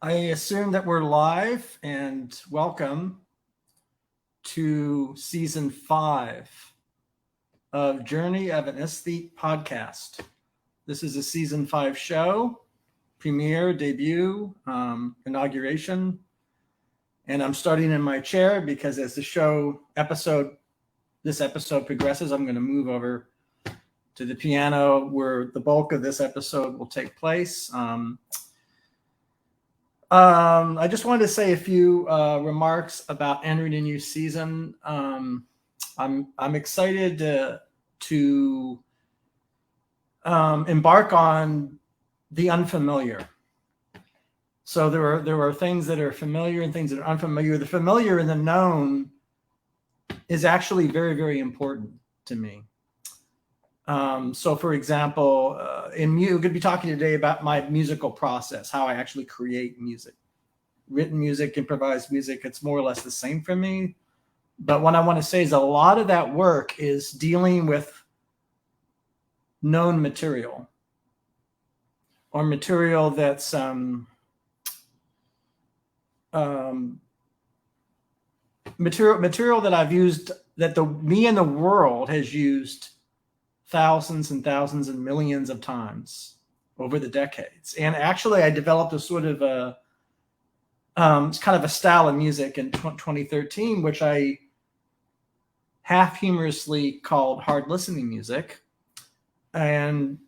I assume that we're live, and welcome to season 5 of Journey of an Aesthete podcast. This is a season 5 show, premiere, debut, inauguration, and I'm starting in my chair because as the this episode progresses, I'm going to move over to the piano where the bulk of this episode will take place. I just wanted to say a few remarks about entering a new season. I'm excited to embark on the unfamiliar. So there are things that are familiar and things that are unfamiliar. The familiar and the known is actually very, very important to me. So, for example, we're going to be talking today about my musical process, how I actually create music. Written music, improvised music, it's more or less the same for me. But what I want to say is a lot of that work is dealing with known material or material that's material that I've used, that me and the world has used thousands and thousands and millions of times over the decades. And actually, I developed a sort of it's kind of a style of music in 2013, which I half humorously called hard listening music. And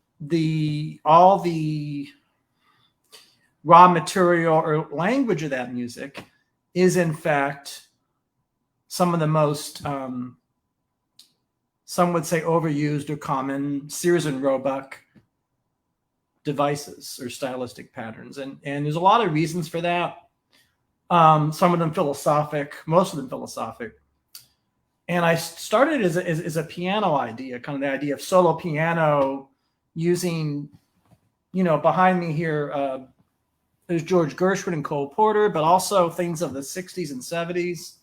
all the raw material or language of that music is in fact some of the most some would say overused or common Sears and Roebuck devices or stylistic patterns. And there's a lot of reasons for that. Some of them philosophic, most of them philosophic. And I started as a piano idea, kind of the idea of solo piano using, behind me here, there's George Gershwin and coleporter, but also things of the 60s and 70s.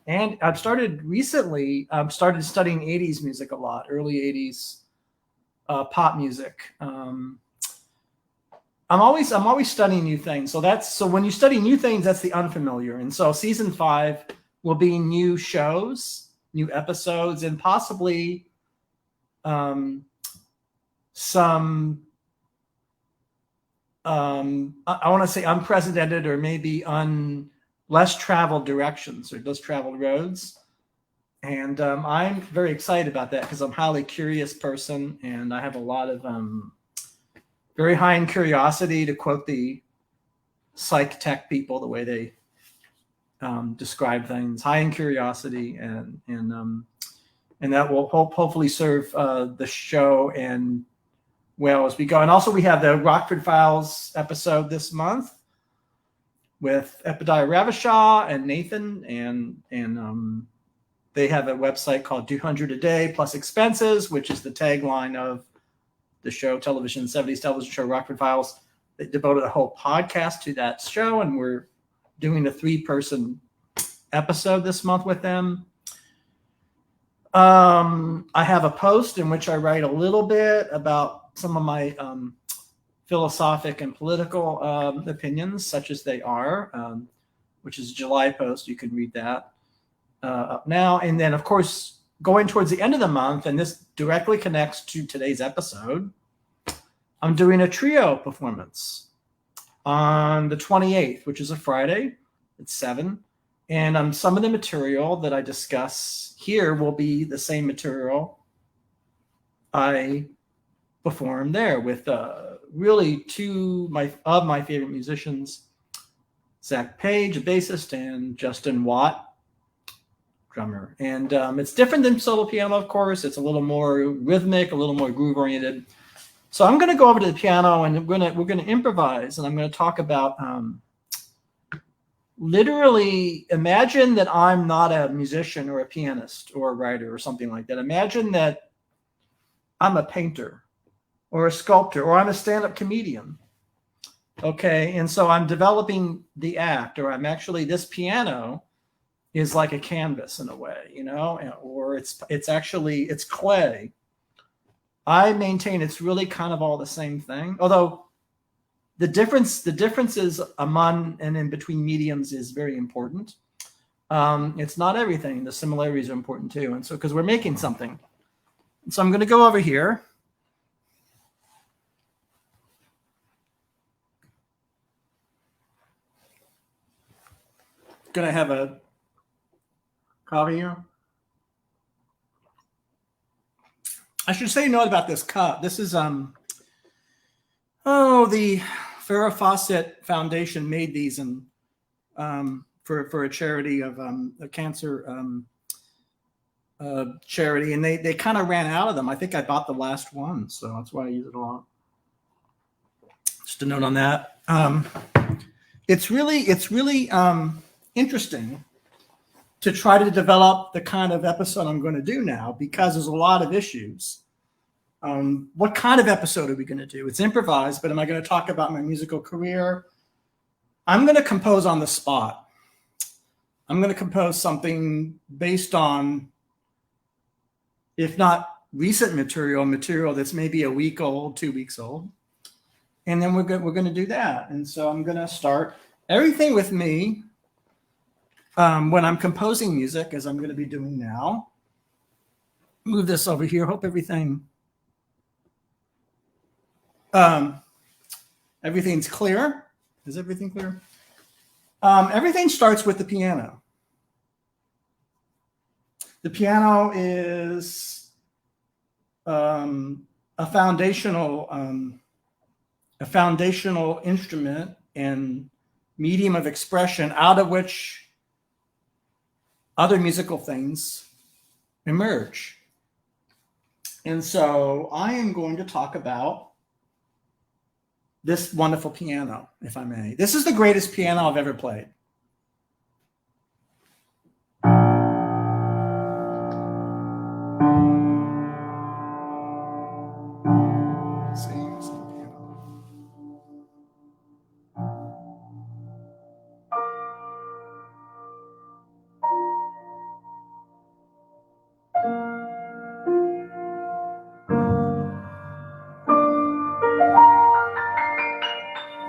And I've started studying 80s music a lot, early 80s pop music. I'm always studying new things. So when you study new things, that's the unfamiliar. And so season 5 will be new shows, new episodes, and possibly some I want to say unprecedented or maybe less traveled directions or less traveled roads. And I'm very excited about that because I'm a highly curious person and I have a lot of very high in curiosity, to quote the psych tech people, the way they describe things, high in curiosity, and that will hopefully serve the show and well as we go. And also we have the Rockford Files episode this month with Epadiah Ravishaw and Nathan, and they have a website called 200 a Day Plus Expenses, which is the tagline of the show, 70s television show Rockford Files. They devoted a whole podcast to that show, and we're doing a 3-person episode this month with them. I have a post in which I write a little bit about some of my philosophic and political opinions, such as they are, which is a July post. You can read that up now. And then, of course, going towards the end of the month, and this directly connects to today's episode, I'm doing a trio performance on the 28th, which is a Friday at 7. And some of the material that I discuss here will be the same material I perform there with really 2 of my favorite musicians, Zach Page, a bassist, and Justin Watt, drummer. And it's different than solo piano, of course. It's a little more rhythmic, a little more groove oriented. So I'm going to go over to the piano and we're going to improvise, and I'm going to talk about literally imagine that I'm not a musician or a pianist or a writer or something like that. Imagine that I'm a painter or a sculptor, or I'm a stand-up comedian. Okay, and so I'm developing the act, or this piano is like a canvas in a way, or it's clay. I maintain it's really kind of all the same thing, although The differences among and in between mediums is very important. It's not everything. The similarities are important too. And so, because we're making something. So I'm going to go over here. Going to have a coffee here. I should say note about this cup. This is the Farrah Fawcett Foundation made these and for a charity of a cancer charity, and they kind of ran out of them. I think I bought the last one, so that's why I use it a lot. Just a note on that. It's really interesting to try to develop the kind of episode I'm going to do now, because there's a lot of issues. What kind of episode are we going to do? It's improvised, but am I going to talk about my musical career? I'm going to compose on the spot. I'm going to compose something based on, if not recent material that's maybe a week old, 2 weeks old. And then we're going to do that. And so I'm going to start everything with me. When I'm composing music, as I'm going to be doing now, move this over here. Hope everything's clear. Is everything clear? Everything starts with the piano. The piano is a foundational instrument and medium of expression out of which other musical things emerge. And so I am going to talk about this wonderful piano, if I may. This is the greatest piano I've ever played.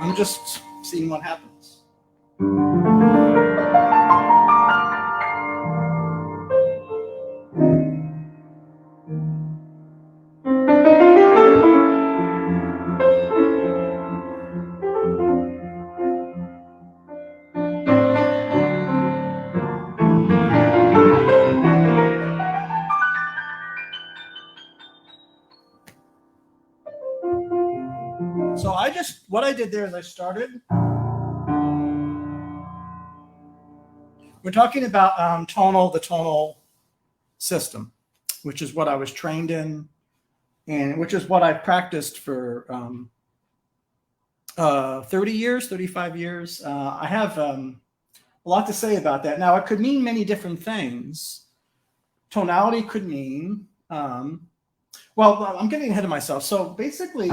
I'm just seeing what happens. So what I did there is I started. We're talking about the tonal system, which is what I was trained in, and which is what I practiced for 30 years, 35 years. I have a lot to say about that. Now, it could mean many different things. Tonality could mean, well, I'm getting ahead of myself. So basically,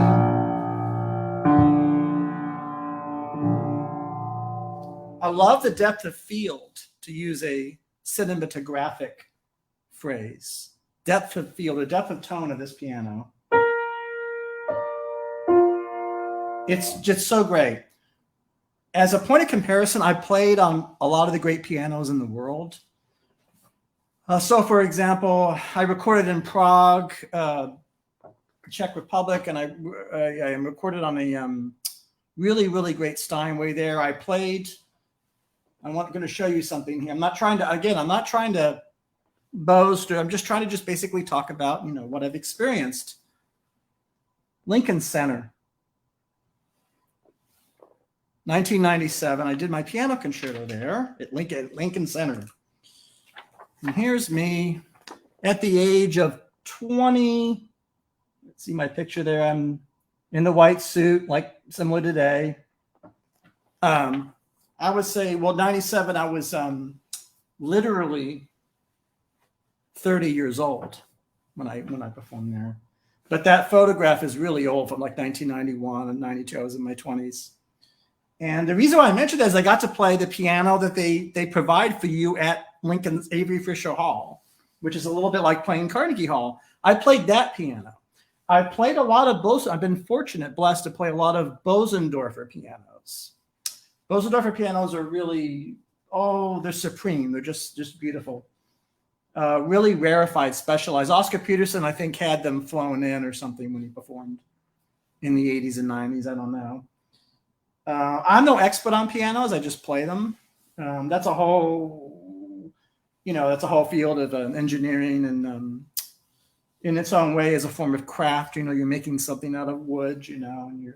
I love the depth of field, to use a cinematographic phrase. Depth of field, or depth of tone of this piano. It's just so great. As a point of comparison, I played on a lot of the great pianos in the world. So, for example, I recorded in Prague, Czech Republic, and I recorded on a really, really great Steinway there. I'm going to show you something here. I'm not trying to boast, or I'm just trying to basically talk about, what I've experienced. Lincoln Center, 1997. I did my piano concerto there at Lincoln Center. And here's me at the age of 20. Let's see my picture there. I'm in the white suit, like similar today. I would say, 97, I was literally 30 years old when I performed there. But that photograph is really old, from like 1991 and 92. I was in my 20s. And the reason why I mentioned that is I got to play the piano that they provide for you at Lincoln's Avery Fisher Hall, which is a little bit like playing Carnegie Hall. I played that piano. I played a lot of I've been blessed to play a lot of Bosendorfer pianos. Bosendorfer pianos are really, they're supreme. They're just beautiful. Really rarefied, specialized. Oscar Peterson, I think, had them flown in or something when he performed in the 80s and 90s. I don't know. I'm no expert on pianos. I just play them. That's a whole, that's a whole field of engineering, and in its own way is a form of craft. You're making something out of wood, and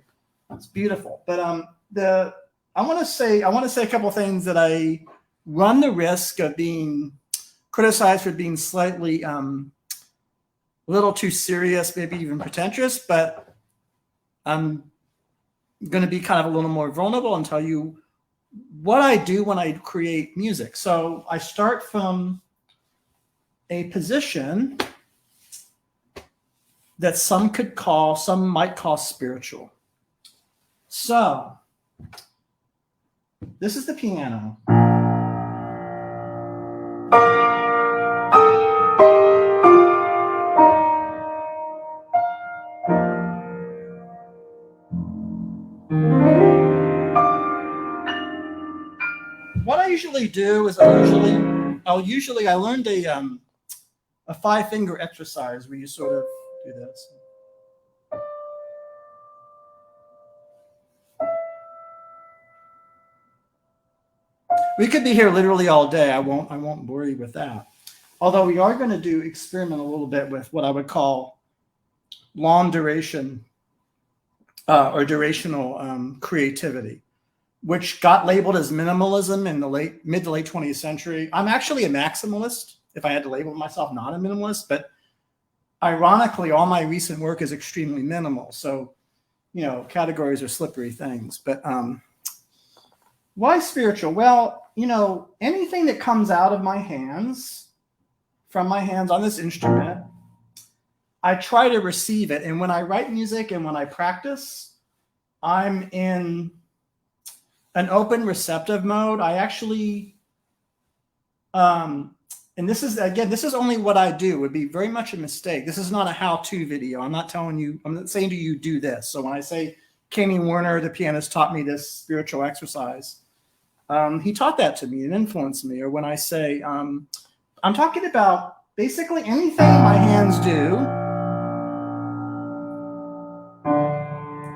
it's beautiful. But I want to say a couple of things that I run the risk of being criticized for being slightly a little too serious, maybe even pretentious, but I'm going to be kind of a little more vulnerable and tell you what I do when I create music. So I start from a position that some might call spiritual. So this is the piano. What I usually do is I learned a 5-finger exercise where you sort of do this. We could be here literally all day. I won't bore you with that. Although we are going to experiment a little bit with what I would call long duration or durational creativity, which got labeled as minimalism in the mid to late 20th century. I'm actually a maximalist, if I had to label myself, not a minimalist, but ironically, all my recent work is extremely minimal. So, categories are slippery things. But why spiritual? Well, anything that comes out of my hands, from my hands on this instrument, I try to receive it. And when I write music and when I practice, I'm in an open receptive mode. I actually, and this is only what I do. It would be very much a mistake. This is not a how-to video. I'm not saying to you, do this. So when I say Kenny Werner, the pianist, taught me this spiritual exercise, he taught that to me and influenced me. Or when I say, I'm talking about basically anything my hands do,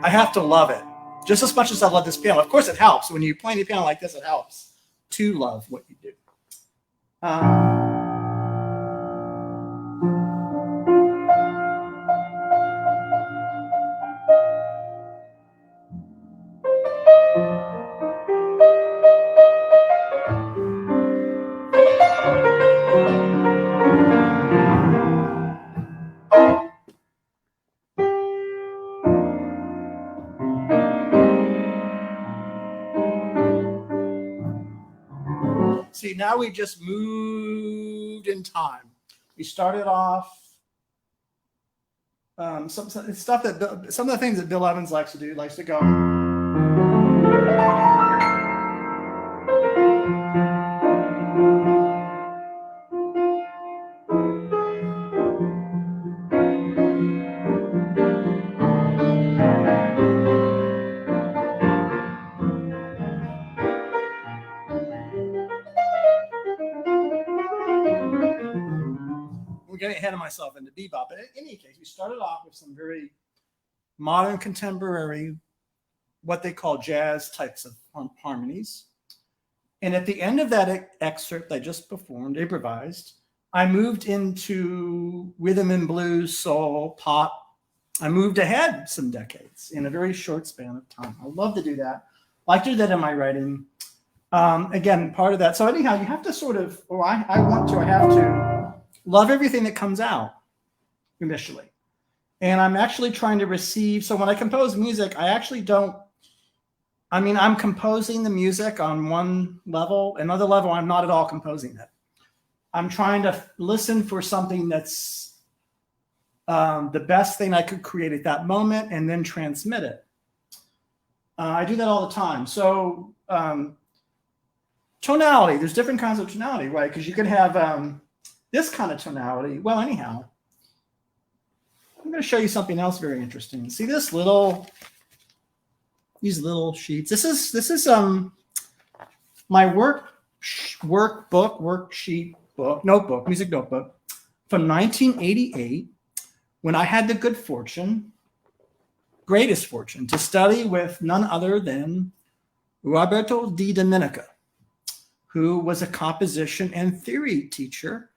I have to love it. Just as much as I love this piano. Of course, it helps. When you're playing a piano like this, it helps to love what you do. See, now we just moved in time. We started off some of the things that Bill Evans likes to do. He likes to go. Getting ahead of myself into bebop, but in any case, we started off with some very modern, contemporary, what they call jazz types of harmonies. And at the end of that excerpt I just performed, improvised, I moved into rhythm and blues, soul, pop. I moved ahead some decades in a very short span of time. I love to do that. I like to do that in my writing. Again, part of that. So anyhow, you have to sort of, or I have to love everything that comes out initially. And I'm actually trying to receive. So when I compose music, I'm composing the music on one level. Another level, I'm not at all composing it. I'm trying to listen for something that's the best thing I could create at that moment and then transmit it. I do that all the time. So tonality, there's different kinds of tonality, right? Because you could have this kind of tonality. Well, anyhow, I'm going to show you something else very interesting. See these little sheets. This is my music notebook from 1988, when I had the greatest fortune, to study with none other than Roberto Di Domenica, who was a composition and theory teacher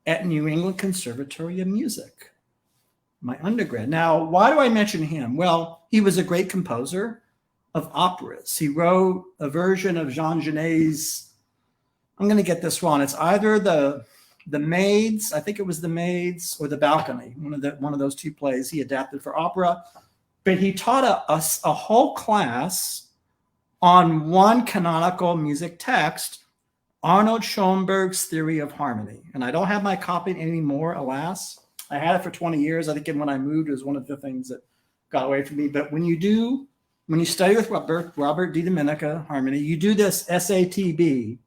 at New England Conservatory of Music, my undergrad. Now, why do I mention him? Well, he was a great composer of operas. He wrote a version of Jean Genet's, I'm going to get this wrong, it's either the Maids, I think it was the Maids, or the Balcony, one of those two plays he adapted for opera. But he taught us a whole class on one canonical music text, Arnold Schoenberg's Theory of Harmony. And I don't have my copy anymore, alas. I had it for 20 years. I think when I moved, it was one of the things that got away from me. But when you study with Robert Di Domenica harmony, you do this SATB,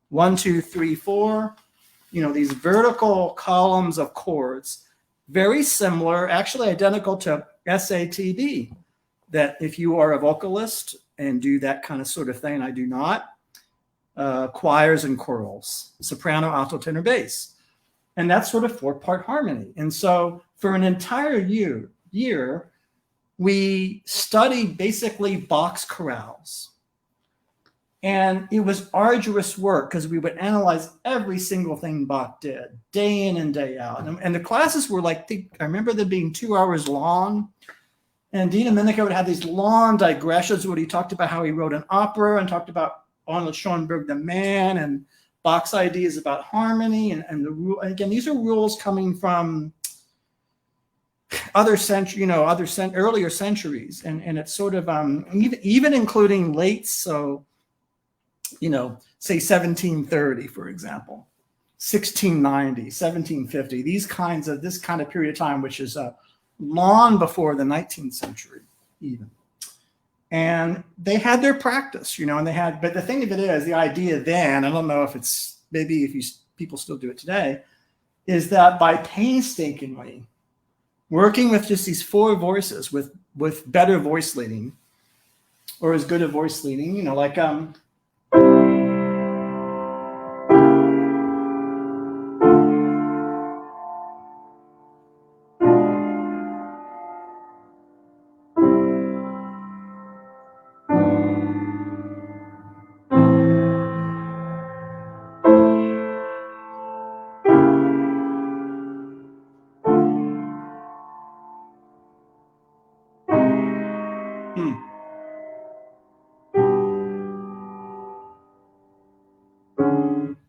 1, 2, 3, 4, these vertical columns of chords, very similar, actually identical to SATB, that if you are a vocalist and do that kind of sort of thing, I do not, choirs and chorals, soprano, alto, tenor, bass. And that's sort of 4-part harmony. And so for an entire year, we studied basically Bach's chorales. And it was arduous work because we would analyze every single thing Bach did, day in and day out. And the classes were I remember them being 2 hours long. And Di Domenica would have these long digressions where he talked about how he wrote an opera and talked about Arnold Schoenberg, the man, and Bach's ideas about harmony. And the rule, again, these are rules coming from earlier centuries. And it's sort of, even including late, say 1730, for example, 1690, 1750, this kind of period of time, which is long before the 19th century even. And they had their practice, but the thing of it is, the idea then, I don't know if it's, maybe if people still do it today, is that by painstakingly working with just these 4 voices with better voice leading, or as good a voice leading,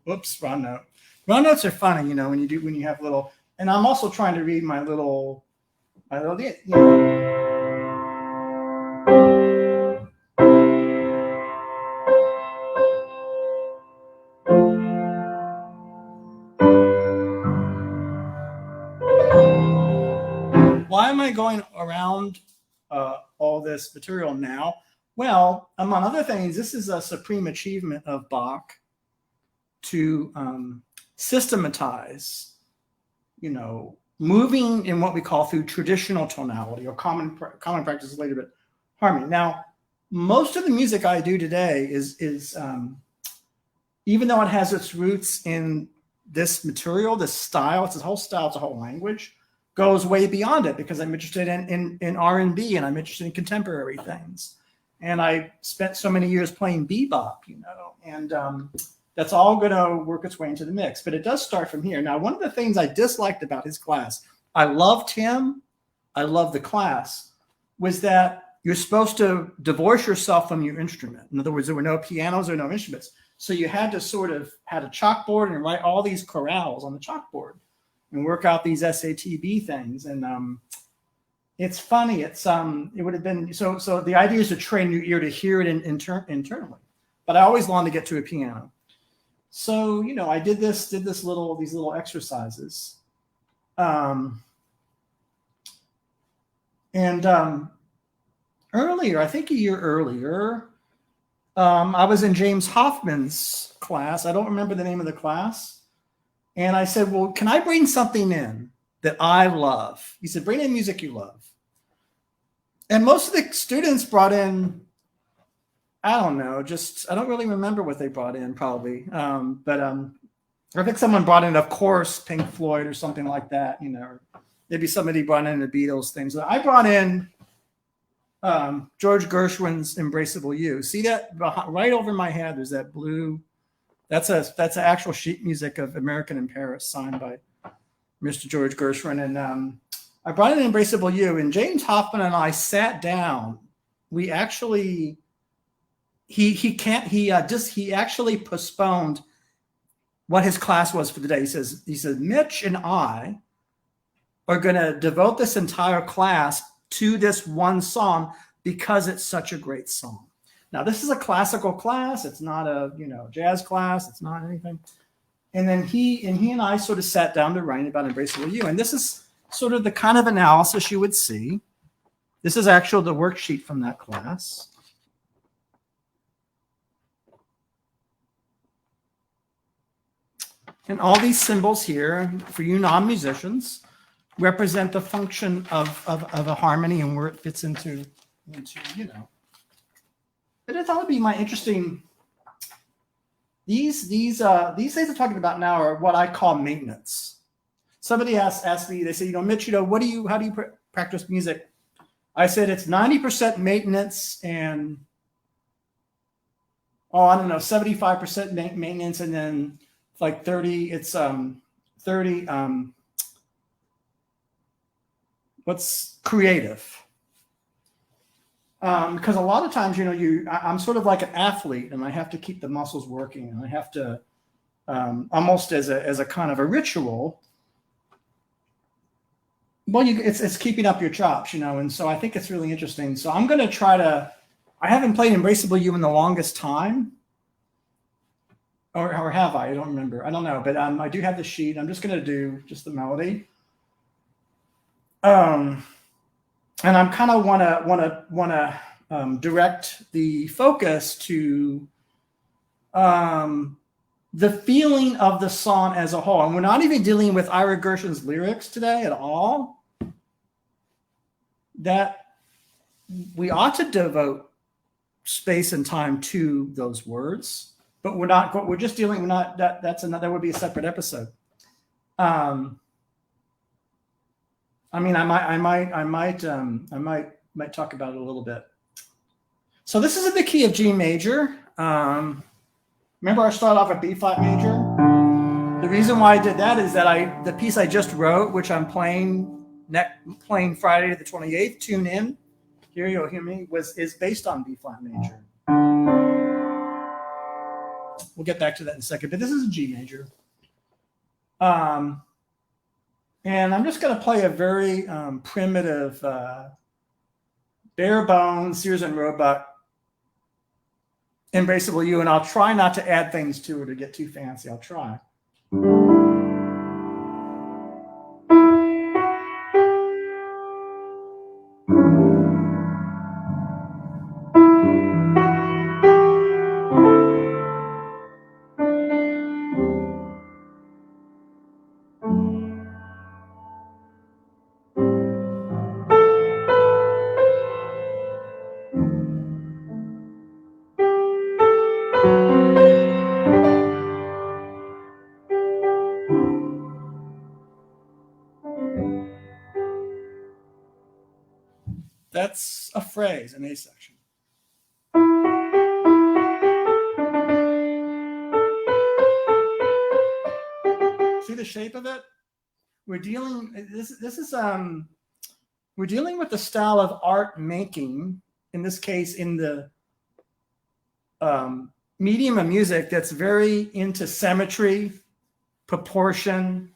Whoops, wrong note. Wrong notes are funny, when you have little, and I'm also trying to read my little. Why am I going around all this material now? Well, among other things, this is a supreme achievement of Bach to systematize, moving in what we call through traditional tonality or common practice later, but harmony. Now, most of the music I do today is even though it has its roots in this material, this style, it's a whole style, it's a whole language, goes way beyond it because I'm interested in R&B and I'm interested in contemporary things. And I spent so many years playing bebop, and that's all going to work its way into the mix. But it does start from here. Now, one of the things I disliked about his class, I loved him, I loved the class, was that you're supposed to divorce yourself from your instrument. In other words, there were no pianos or no instruments. So you had to sort of had a chalkboard and write all these chorales on the chalkboard and work out these SATB things. And it's funny. It would have been, so the idea is to train your ear to hear it internally. But I always wanted to get to a piano. So, I did these little exercises. Earlier, I think a year earlier, I was in James Hoffman's class. I don't remember the name of the class. And I said, well, can I bring something in that I love. He said, bring in music you love. And most of the students brought in, I don't know, just, I don't really remember what they brought in probably. But I think someone brought in, of course, Pink Floyd or something like that, you know, or maybe somebody brought in the Beatles things. So I brought in George Gershwin's Embraceable You. See that right over my head? There's that blue. That's an actual sheet music of American in Paris, signed by Mr. George Gershwin. And I brought in Embraceable You, and James Hoffman and I sat down. We actually, he actually postponed what his class was for the day. He says, Mitch and I are going to devote this entire class to this one song because it's such a great song. Now, this is a classical class. It's not a, you know, jazz class. It's not anything. And then he and I sort of sat down to write about Embraceable You. And this is sort of the kind of analysis you would see. This is actually the worksheet from that class. And all these symbols here, for you non-musicians, represent the function of a harmony and where it fits into, you know. But I thought it would be my interesting. These things I'm talking about now are what I call maintenance. Somebody asked me, they say, you know, Mitch, you know, how do you practice music? I said it's 90% maintenance and, I don't know, 75% maintenance, and then like 30, it's 30, what's creative. Because a lot of times, you know, I'm sort of like an athlete, and I have to keep the muscles working, and I have to almost as a kind of a ritual. Well, it's keeping up your chops, you know, and so I think it's really interesting. So I'm going to try to. I haven't played Embraceable You in the longest time, or have I? I don't remember. I don't know, but I do have the sheet. I'm just going to do just the melody. And I'm kind of want to direct the focus to the feeling of the song as a whole. And we're not even dealing with Ira Gershwin's lyrics today at all. That we ought to devote space and time to those words, but we're not. We're just dealing. We're not. That would be a separate episode. I mean, I might talk about it a little bit. So this is in the key of G major. Remember, I started off at B flat major. The reason why I did that is that the piece I just wrote, which I'm playing Friday the 28th. Tune in, here you'll hear me. Is based on B flat major. We'll get back to that in a second, but this is a G major. And I'm just going to play a very primitive, bare bones, Sears and Roebuck, Embraceable You, and I'll try not to add things to it or get too fancy. I'll try. That's a phrase, an A section. See the shape of it? We're dealing with the style of art making, in this case, in the medium of music that's very into symmetry, proportion.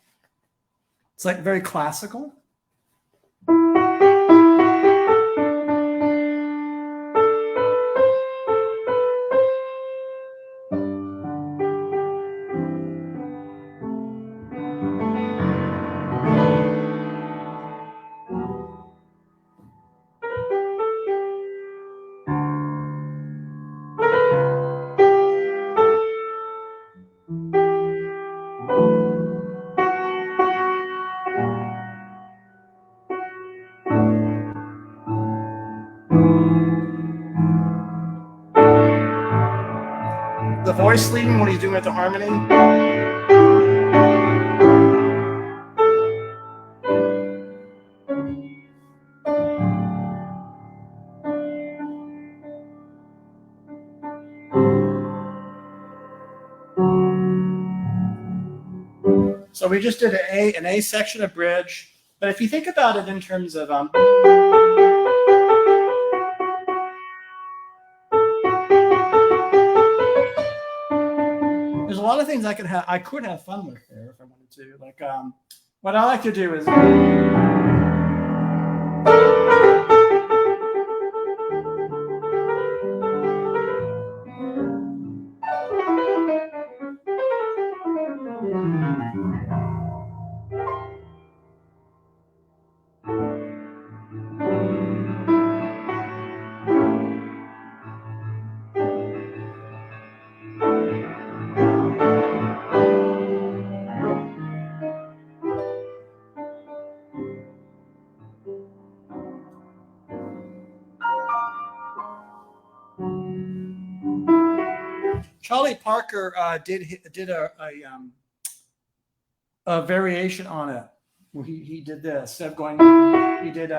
It's like very classical. voice leading when he's doing it the harmony. So we just did an A section of bridge, but if you think about it in terms of there's a lot of things I could have fun with there if I wanted to. Like what I like to do is Charlie Parker did a variation on it. Well, he did this. Instead of going, he did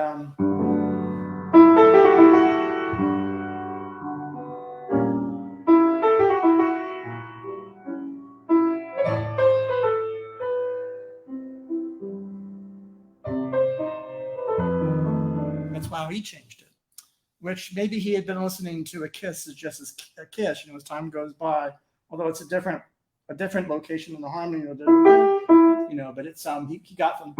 that's how he changed it. Which maybe he had been listening to a Kiss as just as a Kiss, as time goes by. Although it's a different location in the harmony, but it's he got them.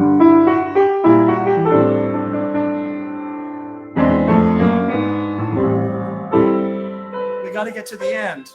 We got to get to the end.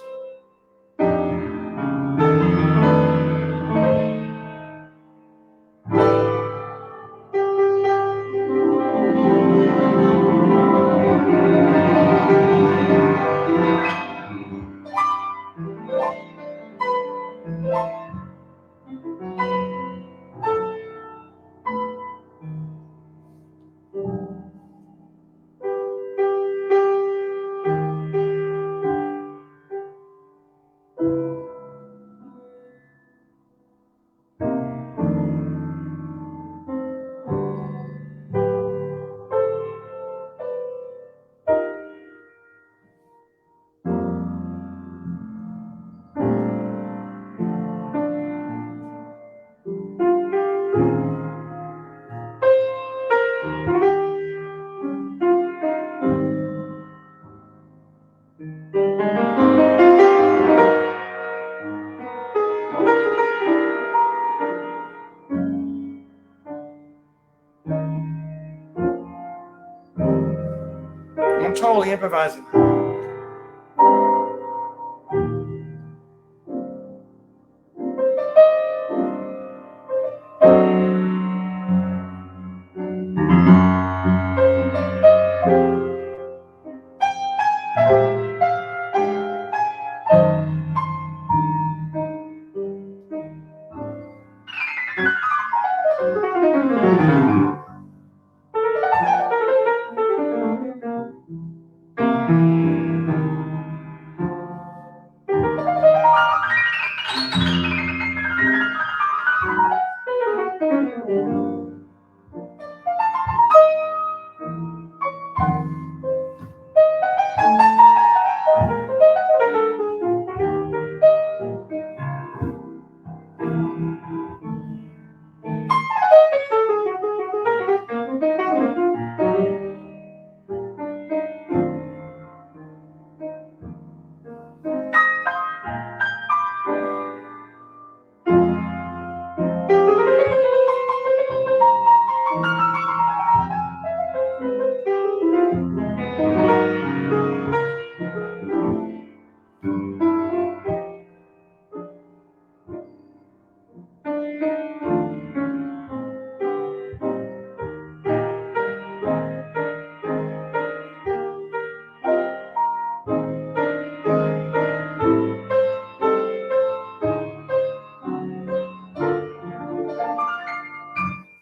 I'm totally improvising.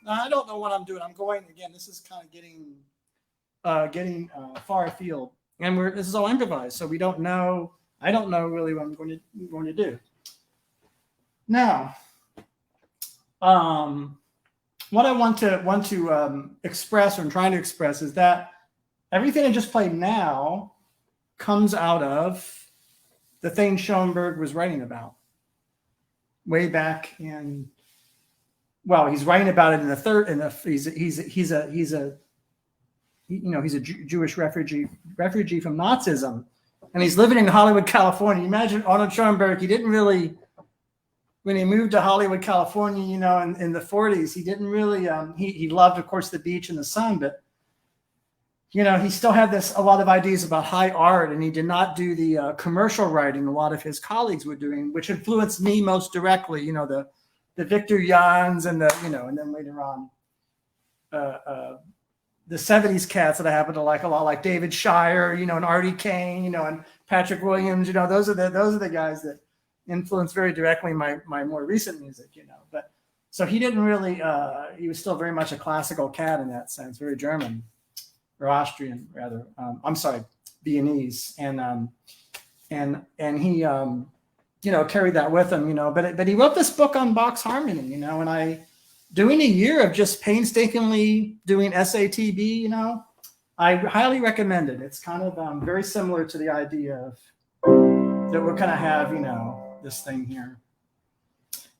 I don't know what I'm doing. I'm going again. This is kind of getting far afield, and this is all improvised, so we don't know I don't know really what I'm going to do. Now, what I want to express, or I'm trying to express, is that everything I just played now comes out of the thing Schoenberg was writing about way back in. Well, he's writing about it in the third. He's a Jewish refugee from Nazism, and he's living in Hollywood, California. Imagine Arnold Schoenberg. He didn't really, when he moved to Hollywood, California, in the 40s, he didn't really. He loved, of course, the beach and the sun, but he still had a lot of ideas about high art, and he did not do the commercial writing a lot of his colleagues were doing, which influenced me most directly. The Victor Jans and and then later on, the 70s cats that I happen to like a lot, like David Shire, and artiekane, and Patrick Williams. Those are the guys that influenced very directly my more recent music. But so he didn't really. He was still very much a classical cat in that sense, very German. Or Austrian, rather. I'm sorry, Viennese, and he, carried that with him, But he wrote this book on Bach's harmony, and doing a year of just painstakingly doing SATB, I highly recommend it. It's kind of very similar to the idea of that we're going to have, this thing here.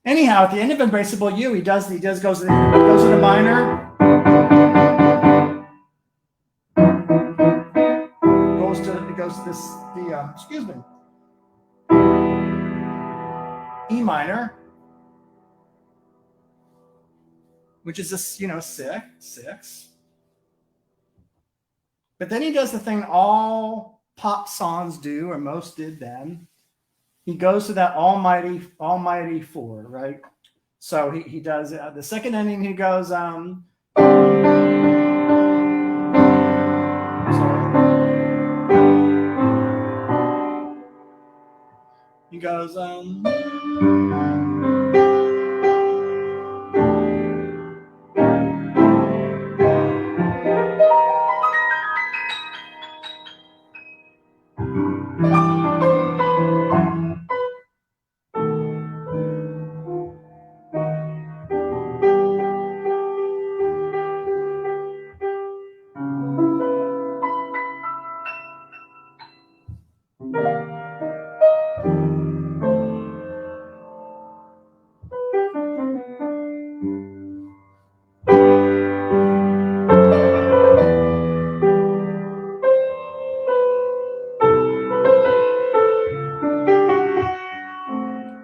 Anyhow, at the end of Embraceable You, he goes to the minor. Goes to excuse me, E minor, which is this, 6. But then he does the thing all pop songs do, or most did then. He goes to that almighty 4, right? So he does the second ending. He goes He goes,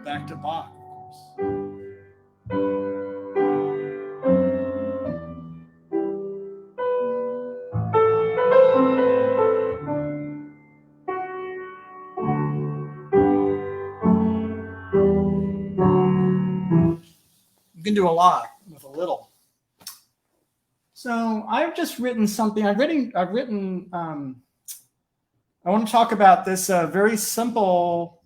back to Bach, of course. You can do a lot with a little. So I've just written something. I want to talk about this very simple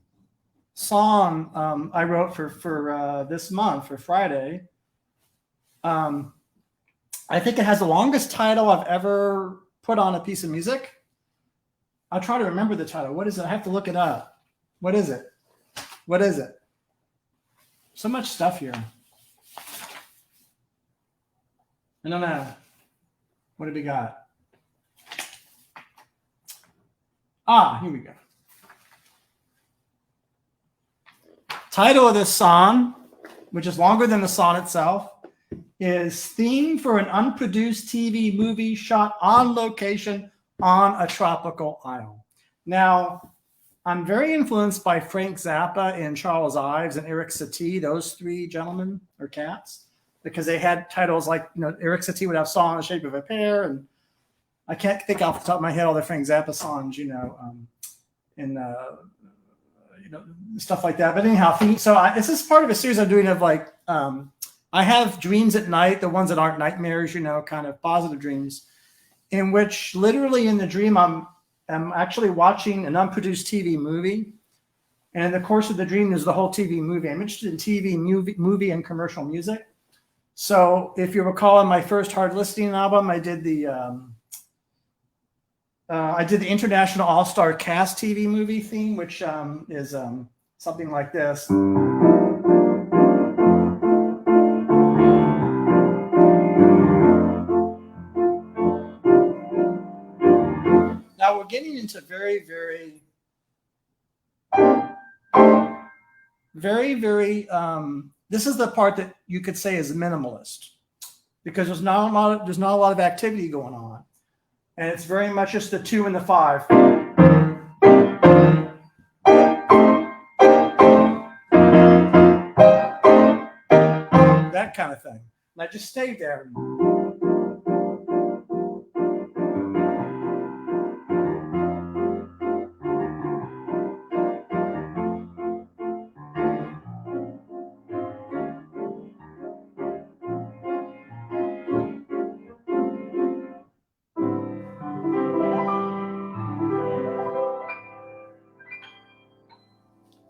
song I wrote for this month, for Friday. I think it has the longest title I've ever put on a piece of music. I'll try to remember the title. What is it? I have to look it up. What is it? So much stuff here. I don't know. What have we got? Here we go. Title of this song, which is longer than the song itself, is Theme for an Unproduced TV Movie Shot on Location on a Tropical Isle. Now, I'm very influenced by Frank Zappa and Charles Ives and Eric Satie, those 3 gentlemen or cats, because they had titles like, Eric Satie would have Song in the Shape of a Pear, and I can't think off the top of my head all the Frank Zappa songs, and stuff like that. But anyhow, this is part of a series I'm doing of I have dreams at night, the ones that aren't nightmares, kind of positive dreams, in which literally in the dream I'm actually watching an unproduced TV movie. And in the course of the dream, there's the whole TV movie. I'm interested in TV, movie and commercial music. So if you recall, on my first hard listening album, I did the I did the International All-Star Cast TV movie theme, which is something like this. Now we're getting into very, very, this is the part that you could say is minimalist, because there's not a lot of activity going on. And it's very much just the 2 and the 5. That kind of thing. And I just stayed there.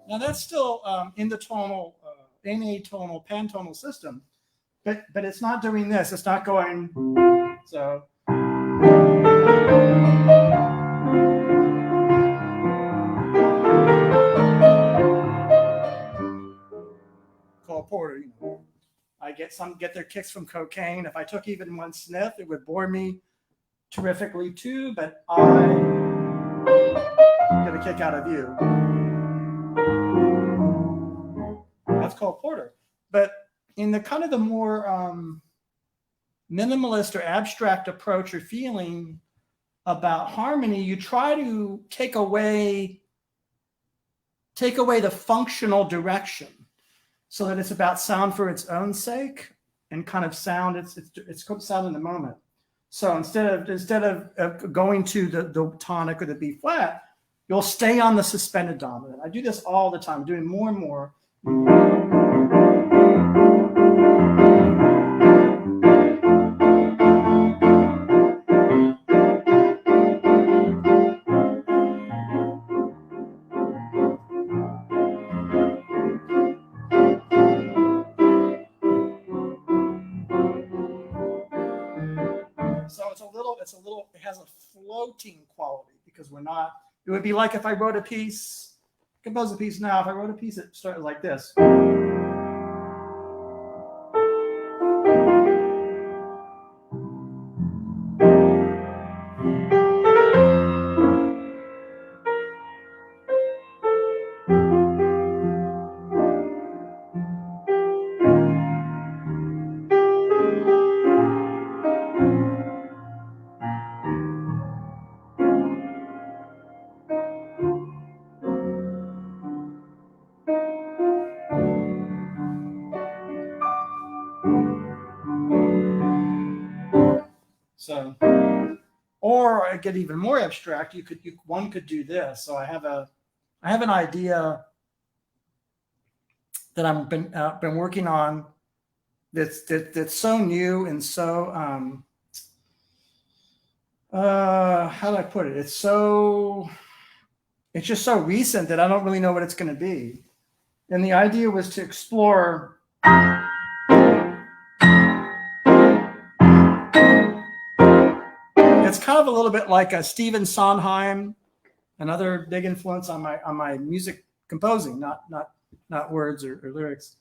Now that's still in the tonal, atonal, pantonal system, but it's not doing this. It's not going, so. Coleporter, you know. I get their kicks from cocaine. If I took even one sniff, it would bore me terrifically too, but I get a kick out of you. That's coleporter. But in the kind of the more minimalist or abstract approach or feeling about harmony, you try to take away the functional direction, so that it's about sound for its own sake and kind of sound. It's sound in the moment. So instead of going to the tonic or the B flat, you'll stay on the suspended dominant. I do this all the time. I'm doing more and more. So it has a floating quality, because we're not, it would be like if I wrote a piece, compose a piece now, if I wrote a piece that started like this. So, or I get even more abstract. One could do this. So I have an idea that I've been working on that's so new and so how do I put it? It's just so recent that I don't really know what it's going to be. And the idea was to explore it's kind of a little bit like a Stephen Sondheim, another big influence on my music composing, not words or lyrics.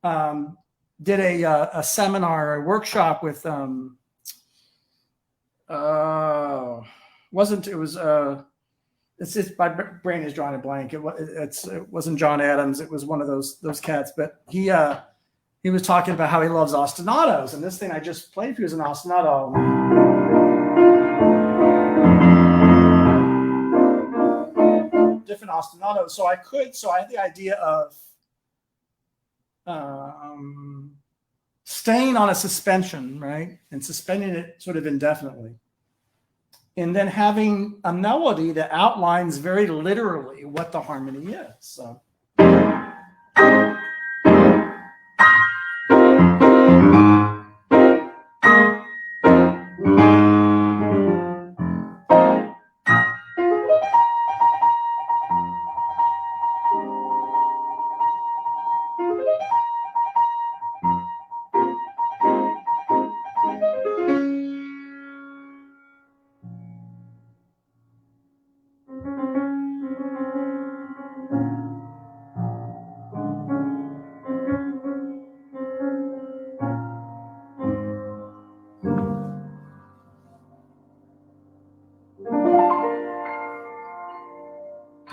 Did a seminar, a workshop with it's just, my brain is drawing a blank. It wasn't John Adams. It was one of those cats. But he was talking about how he loves ostinatos, and this thing I just played for you is an ostinato. Different ostinatos. So I had the idea of staying on a suspension, right, and suspending it sort of indefinitely, and then having a melody that outlines very literally what the harmony is. So.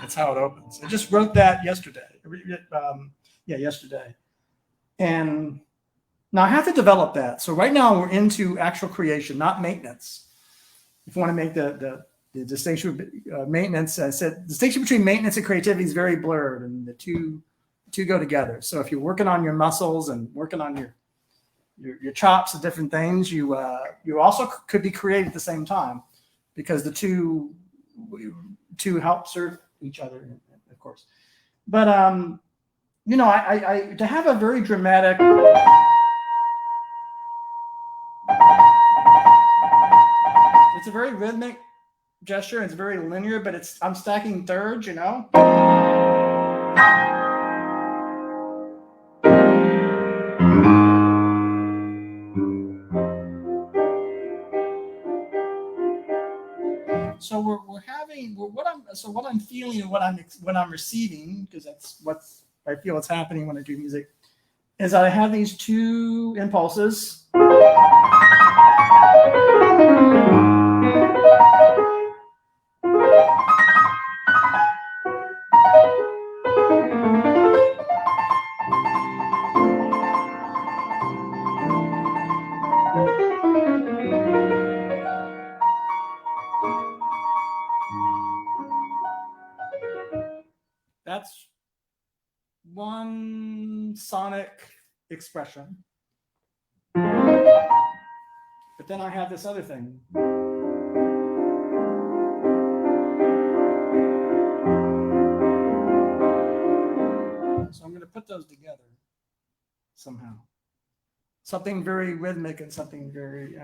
That's how it opens. I just wrote that yesterday. Yeah, yesterday. And now I have to develop that. So right now we're into actual creation, not maintenance. If you want to make the distinction, maintenance, I said distinction between maintenance and creativity is very blurred, and the two go together. So if you're working on your muscles and working on your chops and different things, you also could be creative at the same time, because the two help serve each other, of course. But you know, I to have a very dramatic, it's a very rhythmic gesture. It's very linear, but I'm stacking thirds, you know. So what I'm feeling and what I'm receiving, because that's what I feel is happening when I do music, is that I have these two impulses. That's one sonic expression. But then I have this other thing. So I'm going to put those together somehow. Something very rhythmic and something very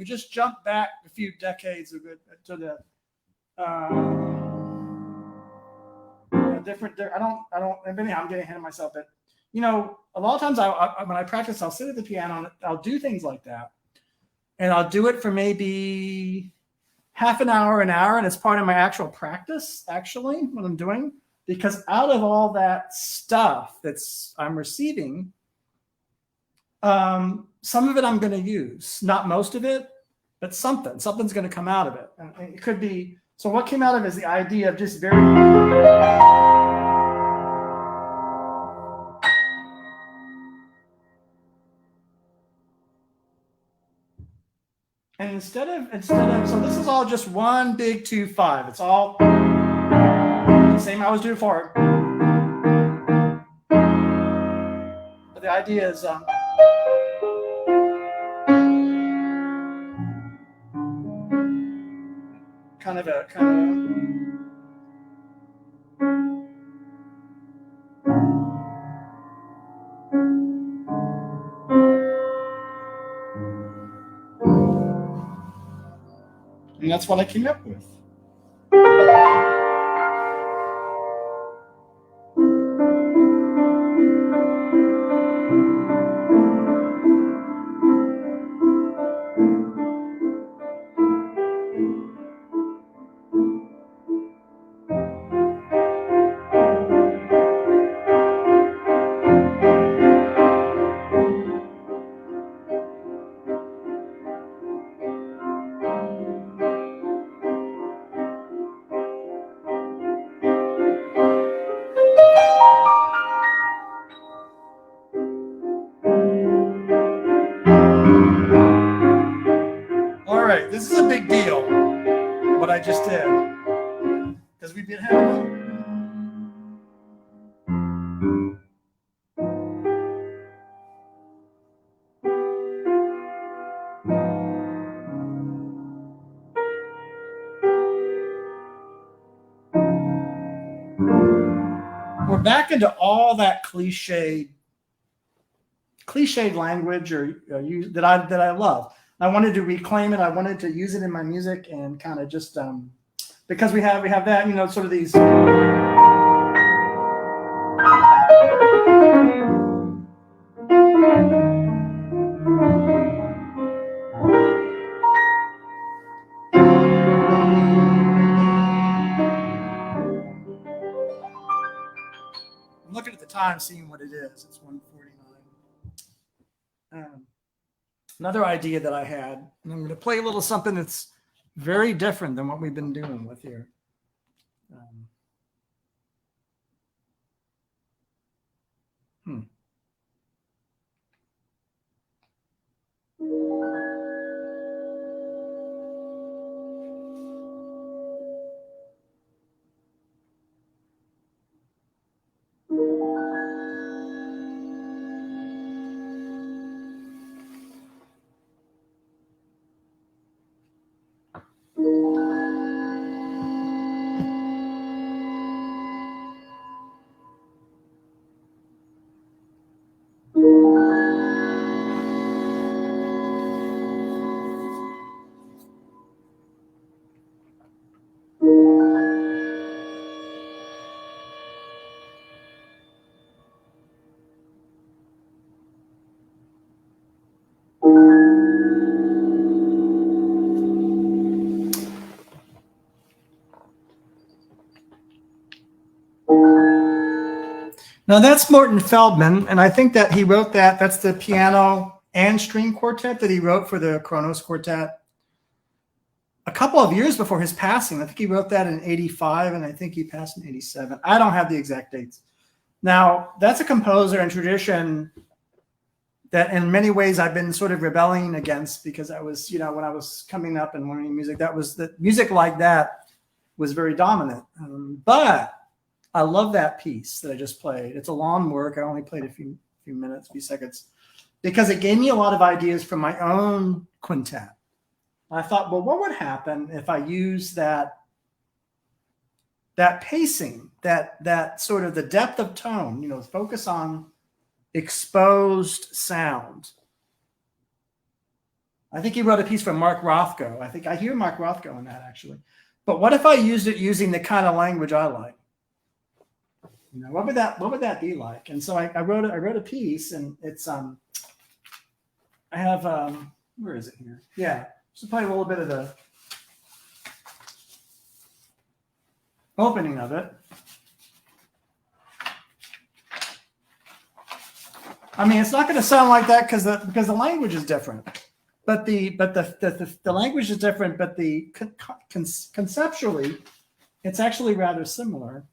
we just jumped back a few decades to the different. I don't. Maybe I'm getting ahead of myself, but you know, a lot of times when I practice, I'll sit at the piano and I'll do things like that, and I'll do it for maybe half an hour, and it's part of my actual practice. Actually, what I'm doing, because out of all that stuff I'm receiving, some of it I'm going to use, not most of it, but something's going to come out of it. And it could be, so what came out of it is the idea of just very, and instead of, so this is all just one big 2-5. It's all the same I was doing before. But the idea is, kind of and that's what I came up with. This is a big deal, what I just did, because we've been having. back into all that cliched language that I love. I wanted to reclaim it. I wanted to use it in my music and kind of just because we have that, you know, sort of these. I'm looking at the time, seeing what it is. It's 1:49. Another idea that I had, and I'm going to play a little something that's very different than what we've been doing with here. Now that's Morton Feldman, and I think that he wrote that. That's the piano and string quartet that he wrote for the Kronosquartet a couple of years before his passing. I think he wrote that in '85, and I think he passed in '87. I don't have the exact dates. Now, that's a composer and tradition that in many ways I've been sort of rebelling against, because I was, you know, when I was coming up and learning music, that was the music like that was very dominant. But I love that piece that I just played. It's a long work. I only played a few seconds, because it gave me a lot of ideas from my own quintet. I thought, well, what would happen if I use that pacing, that sort of the depth of tone, you know, focus on exposed sound. I think he wrote a piece for Mark Rothko. I think I hear Mark Rothko in that, actually. But what if I used it using the kind of language I like? You know, what would that be like? And so I wrote a piece, and it's I have where is it here? Yeah, just play a little bit of the opening of it. I mean, it's not going to sound like that because the language is different, but the language is different, but the conceptually, it's actually rather similar.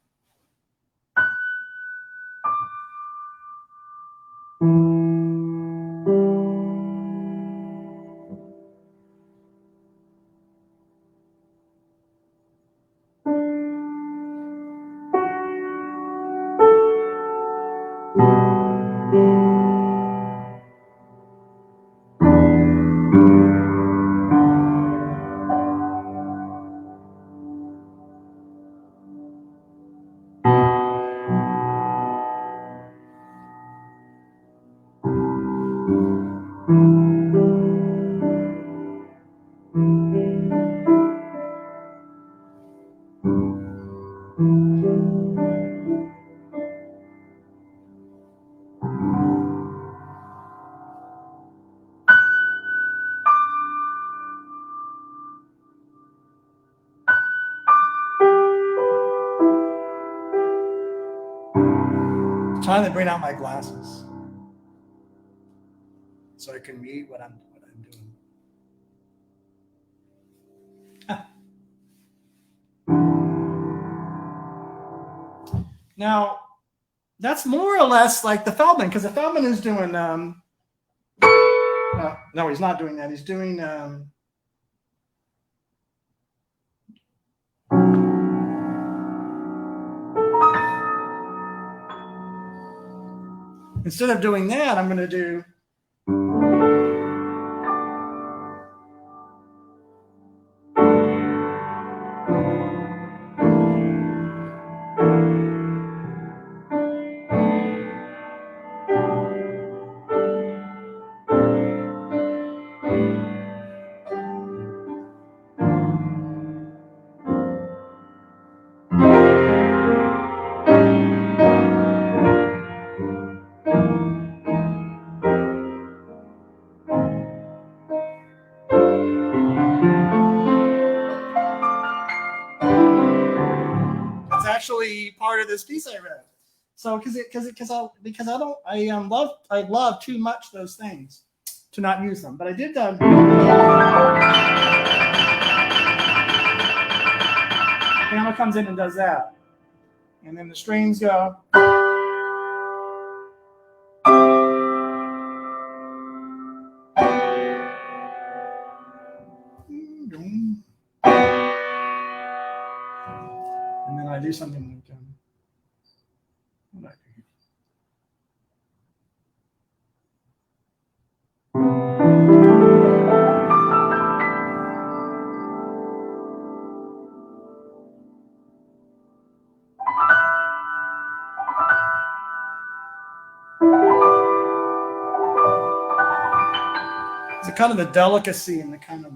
Trying to bring out my glasses so I can read what I'm doing. Now, that's more or less like the Feldman, because the Feldman is doing no, he's not doing that. He's doing instead of doing that, I'm going to do actually part of this piece I read. So because I love too much those things to not use them. But I did piano comes in and does that. And then the strings go. And then I do something like what do I do here? It's a kind of the delicacy and the kind of,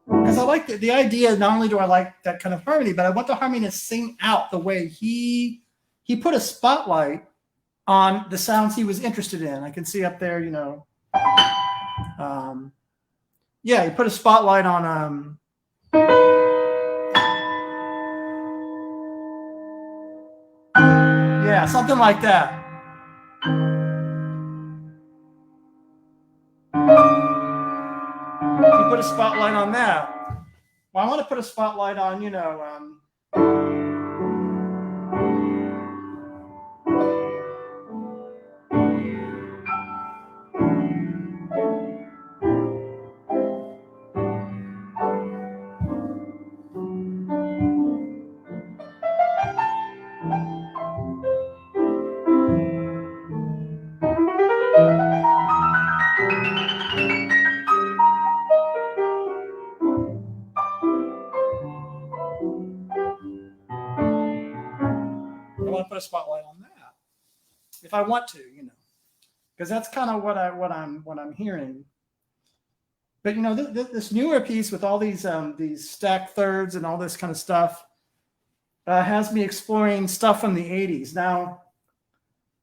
because I like the idea. Not only do I like that kind of harmony, but I want the harmony to sing out the way he put a spotlight on the sounds he was interested in. I can see up there, yeah, he put a spotlight on yeah, something like that. You put a spotlight on that. Well, I want to put a spotlight on, put a spotlight on that if I want to, because that's kind of what I'm hearing. But this newer piece with all these stacked thirds and all this kind of stuff has me exploring stuff from the 80s. Now,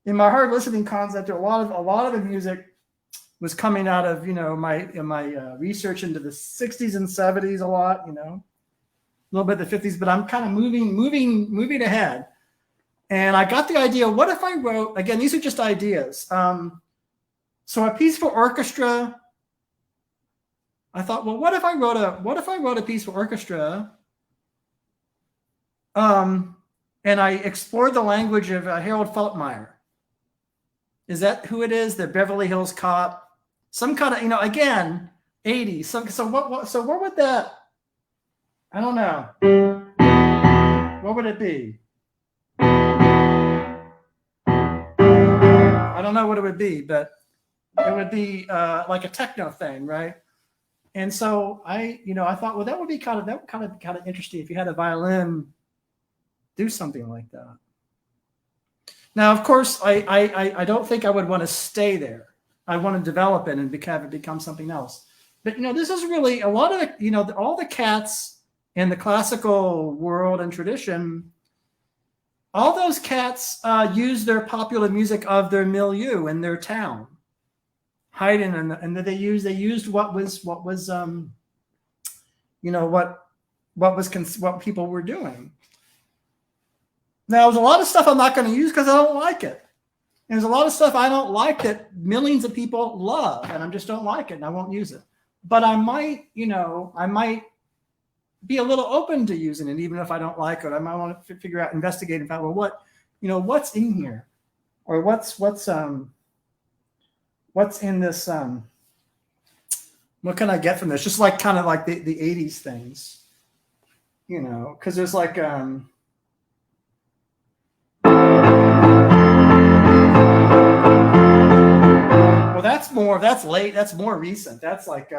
in my hard listening concept, a lot of the music was coming out of my research into the 60s and 70s a lot, a little bit the 50s, but I'm kind of moving ahead. And I got the idea, what if I wrote, again, these are just ideas. So a piece for orchestra, I thought, well, what if I wrote a piece for orchestra? And I explored the language of Harold Faltermeyer. Is that who it is? The Beverly Hills Cop, some kind of, again, 80s. So what would that, I don't know. What would it be? I don't know what it would be, but it would be like a techno thing, right? And so I thought, well, that would be kind of interesting if you had a violin do something like that. Now, of course, I don't think I would want to stay there. I want to develop it and have it become something else. But this is really a lot of all the cats in the classical world and tradition. All those cats use their popular music of their milieu in their town. Haydn and they used what people were doing. Now, there's a lot of stuff I'm not going to use because I don't like it. And there's a lot of stuff I don't like that millions of people love, and I just don't like it, and I won't use it. But I might be a little open to using it, even if I don't like it. I might want to figure out, investigate, and find, well, what's in here, or what's in this. What can I get from this? Just like kind of like the 80s things, because there's like well, that's late. That's more recent. That's like they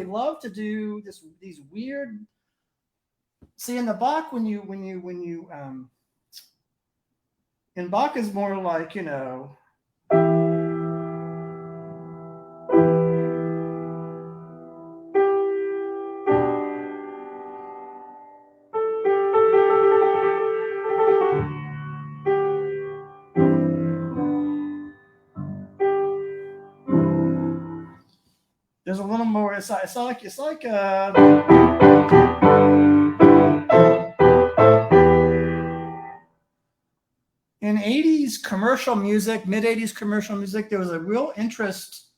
love to do these weird. See, in the Bach, when you in Bach is more like there's a little more. It's like in 80s commercial music, mid 80s commercial music, there was a real interest,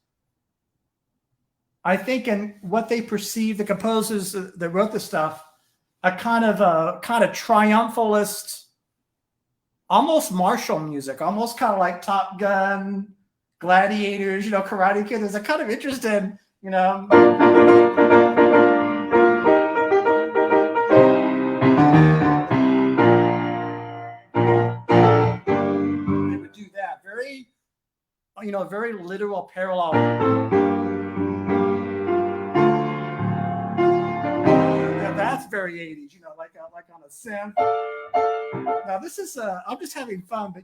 I think, in what they perceived, the composers that wrote the stuff, a kind of triumphalist, almost martial music, almost kind of like Top Gun, Gladiators, Karate Kid. There's a kind of interest in, they would do that. Very, very literal parallel. That's very 80s, like on a synth. Now this is, I'm just having fun, but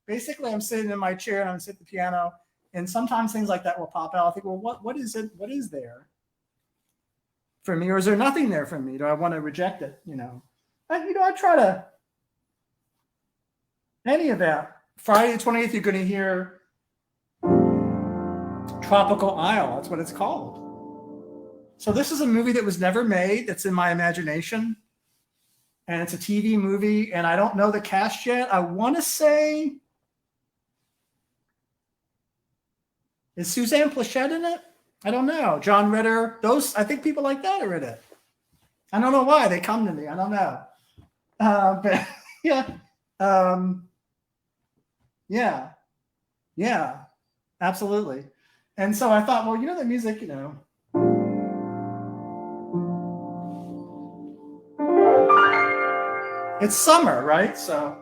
basically I'm sitting in my chair and I'm sitting at the piano, and sometimes things like that will pop out. I think, well, what is it? What is there for me, or is there nothing there for me? Do I want to reject it? I try to. Any of that. Friday the 28th, you're going to hear Tropical Isle. That's what it's called. So this is a movie that was never made. That's in my imagination. And it's a TV movie. And I don't know the cast yet. I want to say, is Suzanne Plachette in it? I don't know. John Ritter. I think people like that are in it. I don't know why they come to me. I don't know. But yeah. Yeah, absolutely. And so I thought, well, the music, it's summer, right? So.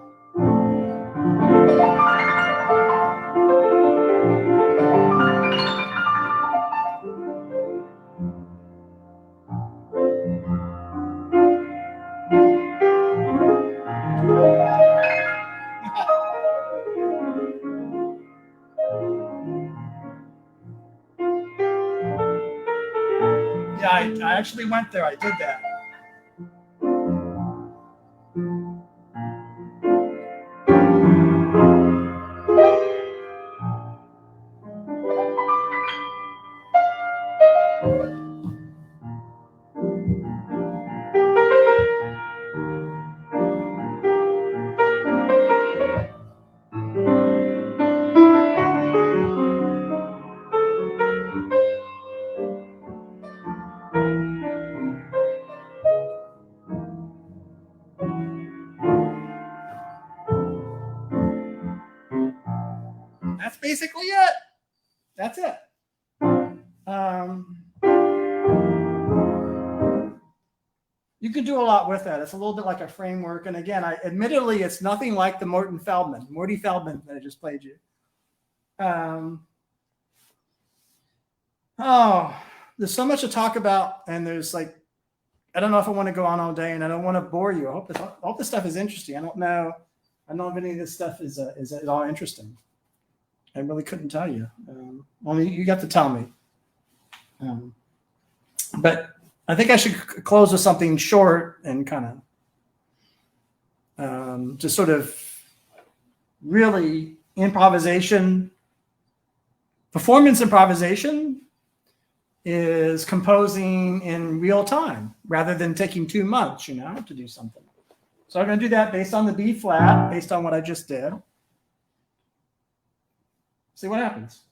Yeah, I actually went there. I did that. That's basically it. That's it. You can do a lot with that. It's a little bit like a framework. And again, admittedly, it's nothing like the Morty Feldman that I just played you. There's so much to talk about, and there's I don't know if I want to go on all day, and I don't want to bore you. I hope this stuff is interesting. I don't know if any of this stuff is at all interesting. I really couldn't tell you. Only you got to tell me. But I think I should close with something short and kind of just sort of really improvisation. Performance improvisation is composing in real time rather than taking 2 months, to do something. So I'm going to do that based on the B flat, based on what I just did. See what happens.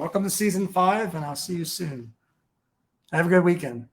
Welcome to season 5, and I'll see you soon. Have a good weekend.